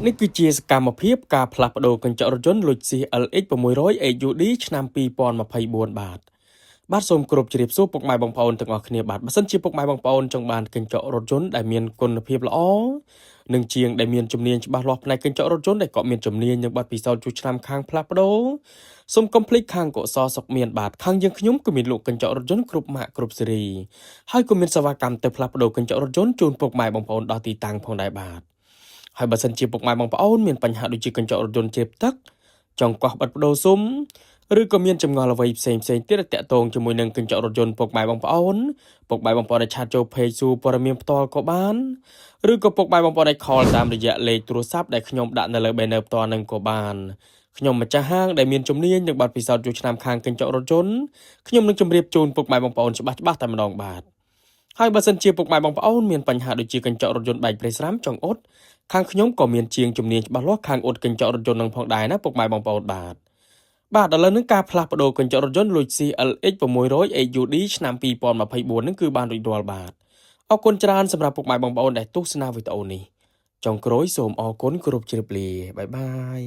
នេះគឺជាសកម្មភាពការផ្លាស់ប្ដូរកញ្ចក់រថយន្ត Lexus LX 600 AUD ឆ្នាំ2024បាទសូមគោរពជម្រាបសួរពុកម៉ែបងប្អូនទាំងអស់គ្នាបាទបើសិនជាពុកម៉ែបងប្អូនចង់បានកញ្ចក់រថយន្តដែលមានគុណភាពល្អនិងជាងដែលមានជំនាញច្បាស់លាស់ផ្នែកកញ្ចក់រថយន្តដែលក៏មានជំនាញនិងបទពិសោធន៍ជួឆ្នាំខាងផ្លាស់ប្ដូរសូមកុំភ្លេចខាងកុសលសុខមានបាទខាងយើងខ្ញុំក៏មានលក់កញ្ចក់រថយន្តគ្រប់ម៉ាកគ្រប់ស៊េរីហើយក៏មានសេវាកម្មទៅផ្លាស់ប្ដូរកញ្ចក់រថយន្តជូនពុកម៉ែបងប្អូនដល់ទីតាំងផងដែរបាទហើយបើសិនជាពុកម៉ែបងប្អូនមានបញ្ហាដូចជាកញ្ចក់រថយន្តជ្រាបទឹកចង់កោះបិទបដូរស៊ុំឬក៏មានចម្ងល់អ្វីផ្សេងទៀតដែលតាក់ទងជាមួយនឹងកញ្ចក់រថយន្តពុកម៉ែបងប្អូនដែលឆាតចូល Page សួរព័ត៌មានផ្ទាល់ក៏បានឬក៏ពុកម៉ែបងប្អូនដែល call តាមរយៈលេខទូរស័ព្ទដែលខ្ញុំដាក់នៅលើ banner ផ្ទាល់នឹងក៏បានខ្ញុំម្ចាស់ហាងដែលមានជំនាញនិងបទពិសោធន៍យូរឆ្នាំខាងកញ្ចក់រថយន្តខ្ញុំនឹងជម្រាបជូនពុកម៉ែបងប្អូនច្បាស់តែម្ដងបាទហើយបើសិនជាពុកម៉ែបងប្អូនមានបញ្ហាដូចជាកញ្ចក់រថយន្តបែកប្រេះស្រាំចង្អុតខាងខ្ញុំក៏មានជាងជំនាញច្បាស់លាស់ខាងអ៊ុតកញ្ចក់រថយន្តនឹងផងដែរណាពុកម៉ែបងប្អូនបាទឥឡូវនេះការផ្លាស់ប្ដូរកញ្ចក់រថយន្ត Lexus LX 600 AUD ឆ្នាំ2024នឹងគឺបានរួចរាល់បាទអរគុណច្រើនសម្រាប់ពុកម៉ែបងប្អូនដែលទស្សនាវីដេអូនេះចុងក្រោយសូមអរគុណគ្រប់ជ្រាបលាបាយបាយ